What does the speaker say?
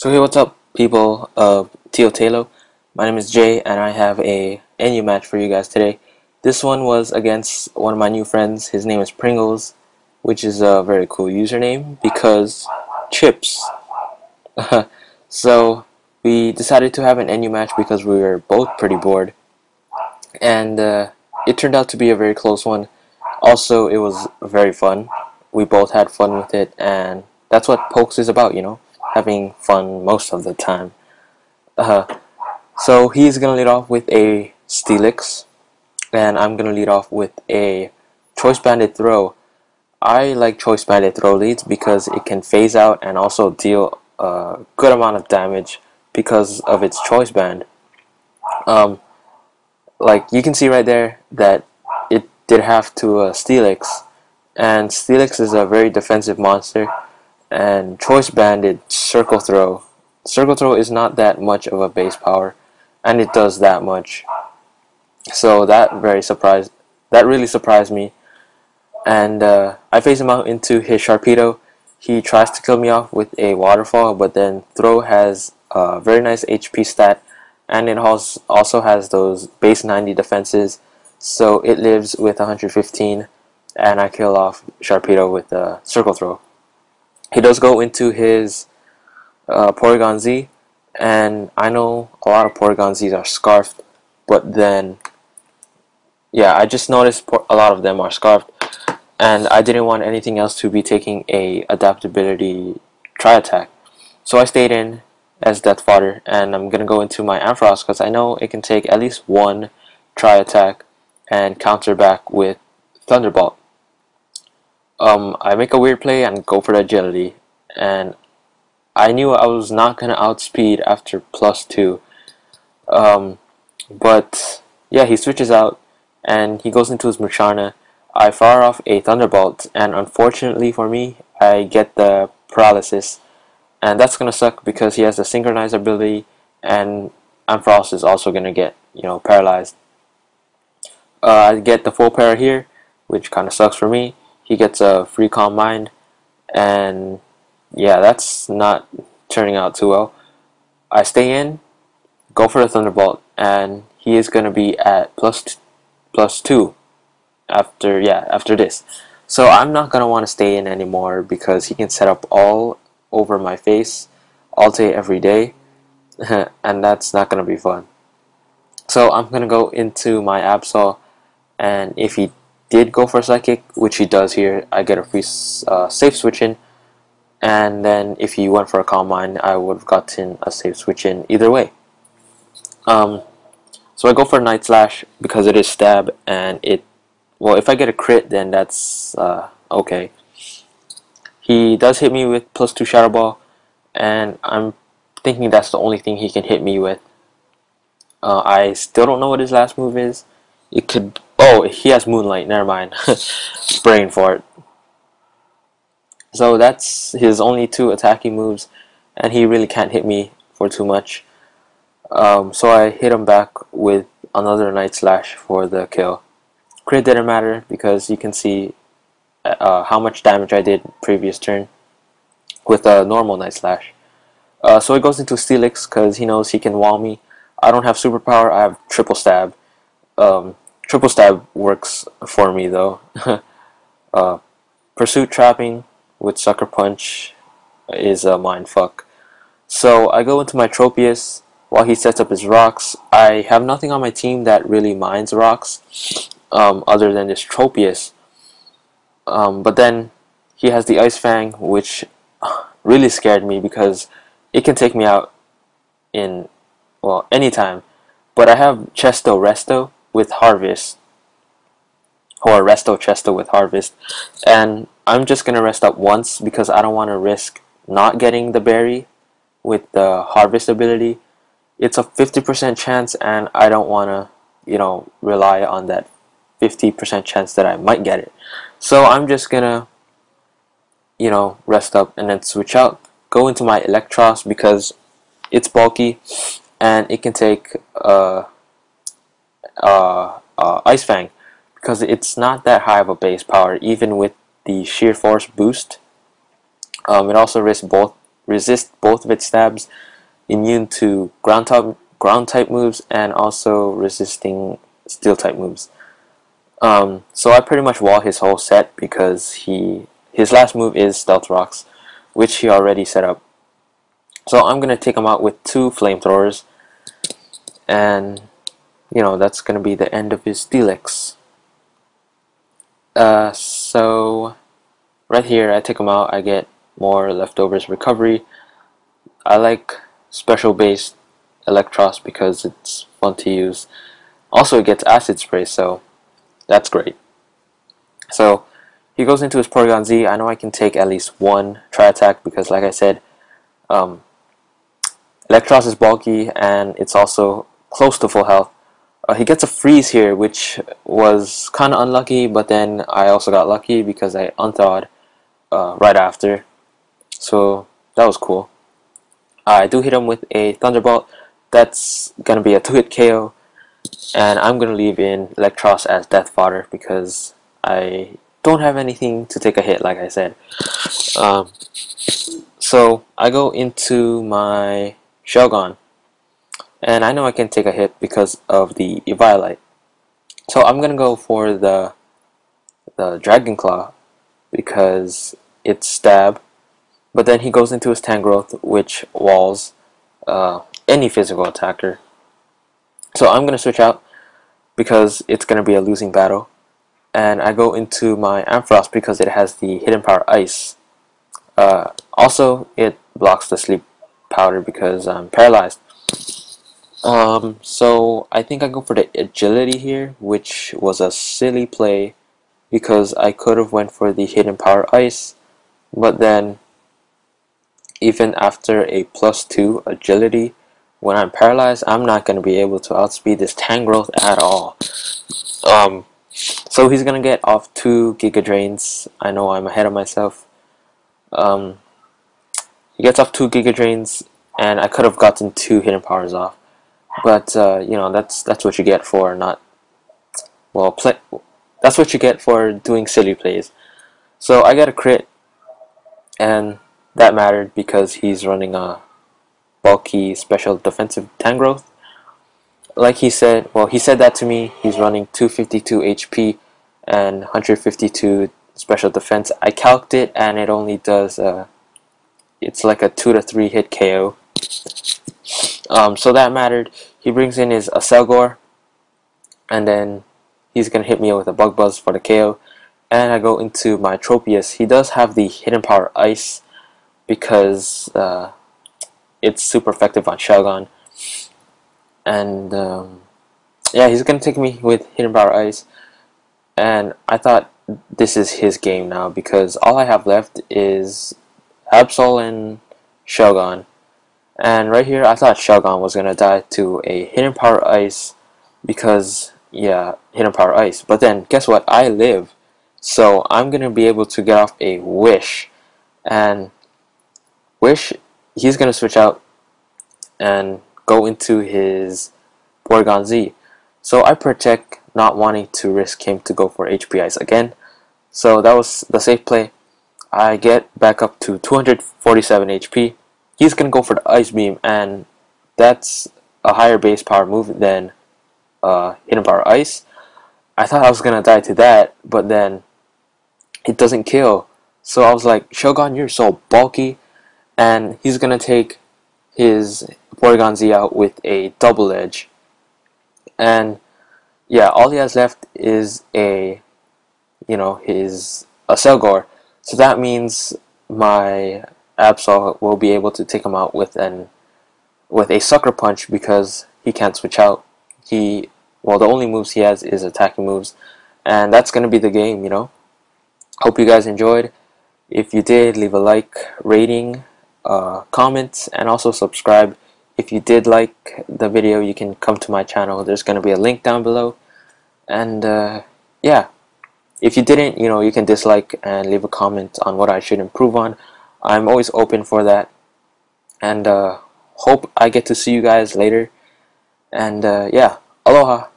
So hey, what's up, people of Tio Talo? My name is Jay, and I have a NU match for you guys today. This one was against one of my new friends. His name is Pringles, which is a very cool username because chips. So we decided to have an NU match because we were both pretty bored, and it turned out to be a very close one. Also, it was very fun. We both had fun with it, and that's what Pokes is about, having fun most of the time. Uh, so he's gonna lead off with a Steelix, and I'm gonna lead off with a Choice Banded Throw. I like Choice Banded Throw leads because it can phase out and also deal a good amount of damage because of its Choice Band. Like you can see right there that it did have to Steelix, and Steelix is a very defensive monster, and Choice Banded Circle Throw. Circle Throw is not that much of a base power, and it does that much. So that really surprised me, and I phase him out into his Sharpedo. He tries to kill me off with a Waterfall, but then Throw has a very nice HP stat, and it also has those base 90 defenses, so it lives with 115, and I kill off Sharpedo with a Circle Throw. He does go into his Porygon Z, and I know a lot of Porygon Zs are scarfed, but then, yeah, I just noticed a lot of them are scarfed, and I didn't want anything else to be taking a adaptability Tri-Attack. So I stayed in as Death Fodder, and I'm going to go into my Ampharos because I know it can take at least one Tri-Attack and counter back with Thunderbolt. I make a weird play and go for the agility, and I knew I was not going to outspeed after +2. But yeah, he switches out and he goes into his Musharna. I fire off a Thunderbolt, and unfortunately for me, I get the paralysis, and that's going to suck because he has the Synchronize ability, and Ampharos is also going to get, paralyzed. I get the full para here, which kind of sucks for me. He gets a free Calm Mind, and yeah, that's not turning out too well. I stay in, go for the Thunderbolt, and he is going to be at +2 after this. So I'm not going to want to stay in anymore because he can set up all over my face all day every day, and that's not going to be fun. So I'm going to go into my Absol, and if he did go for a Psychic, which he does here, I get a free safe switch in, and then if he went for a Calm Mind, I would have gotten a safe switch in either way. So I go for a Night Slash because it is stab, and if I get a crit, then that's okay. He does hit me with +2 Shadow Ball, and I'm thinking that's the only thing he can hit me with. I still don't know what his last move is. It could... Oh, he has Moonlight. Never mind. Brain fart. So that's his only 2 attacking moves, and he really can't hit me for too much. So I hit him back with another Night Slash for the kill. Crit didn't matter because you can see how much damage I did previous turn with a normal Night Slash. So he goes into Steelix because he knows he can wall me. I don't have superpower, I have Triple Stab. Triple Stab works for me though. Pursuit Trapping with Sucker Punch is a mindfuck. So I go into my Tropius while he sets up his rocks. I have nothing on my team that really mines rocks other than this Tropius. But then he has the Ice Fang, which really scared me because it can take me out in, anytime. But I have Chesto Resto with Harvest, or Resto Chesto with Harvest, and I'm just going to rest up once because I don't want to risk not getting the berry with the Harvest ability. It's a 50% chance, and I don't want to, rely on that 50% chance that I might get it. So I'm just gonna, rest up and then switch out. Go into my Electros because it's bulky and it can take Ice Fang because it's not that high of a base power even with the Sheer Force boost. It also risks both resist both of its stabs, immune to ground type moves, and also resisting steel type moves. So I pretty much wall his whole set because his last move is Stealth Rocks, which he already set up. So I'm gonna take him out with 2 flamethrowers, and that's gonna be the end of his Steelix. So right here I take him out, I get more leftovers recovery. I like special based Electros because it's fun to use. Also it gets acid spray, so that's great. So he goes into his Porygon Z. I know I can take at least 1 Tri-Attack because like I said, Electros is bulky and it's also close to full health. He gets a freeze here, which was kind of unlucky, but then I also got lucky because I unthawed right after. So that was cool. I do hit him with a Thunderbolt. That's going to be a 2-hit KO. And I'm going to leave in Electros as death fodder because I don't have anything to take a hit, like I said. So I go into my Shelgon. And I know I can take a hit because of the Eviolite. So I'm going to go for the Dragon Claw because it's stab. But then he goes into his Tangrowth, which walls any physical attacker. So I'm going to switch out because it's going to be a losing battle. And I go into my Ampharos because it has the Hidden Power Ice. Also, it blocks the Sleep Powder because I'm paralyzed. So I think I go for the Agility here, which was a silly play because I could have went for the Hidden Power Ice, but then even after a +2 Agility, when I'm paralyzed, I'm not going to be able to outspeed this Tangrowth at all. So he's going to get off 2 Giga Drains. I know I'm ahead of myself. He gets off 2 Giga Drains, and I could have gotten 2 Hidden Powers off. But that's what you get for that's what you get for doing silly plays. So I got a crit, and that mattered because he's running a bulky special defensive Tangrowth. Like he said, he said that to me. He's running 252 HP and 152 special defense. I calced it, and it only does it's like a 2 to 3 hit KO. So that mattered. He brings in his Acelgor, and then he's gonna hit me with a Bug Buzz for the KO. And I go into my Tropius. He does have the Hidden Power Ice because it's super effective on Shelgon. And yeah, he's gonna take me with Hidden Power Ice. And I thought this is his game now because all I have left is Absol and Shelgon. And right here, I thought Shelgon was gonna die to a Hidden Power Ice because, yeah, Hidden Power Ice. But then, guess what? I live. So I'm gonna be able to get off a Wish. And Wish, he's gonna switch out and go into his Porygon Z. So I protect, not wanting to risk him to go for HP Ice again. So that was the safe play. I get back up to 247 HP. He's going to go for the Ice Beam, and that's a higher base power move than Hidden Power Ice. I thought I was going to die to that, but then it doesn't kill. So I was like, Shogun, you're so bulky. And he's going to take his Porygon Z out with a Double Edge. And yeah, all he has left is his Acelgor. So that means my Absol will be able to take him out with a Sucker Punch because he can't switch out. The only moves he has is attacking moves, and that's gonna be the game. Hope you guys enjoyed. If you did, leave a like, rating, comment, and also subscribe. If you did like the video, you can come to my channel. There's gonna be a link down below. And yeah, if you didn't, you can dislike and leave a comment on what I should improve on. I'm always open for that. And hope I get to see you guys later. And yeah, aloha.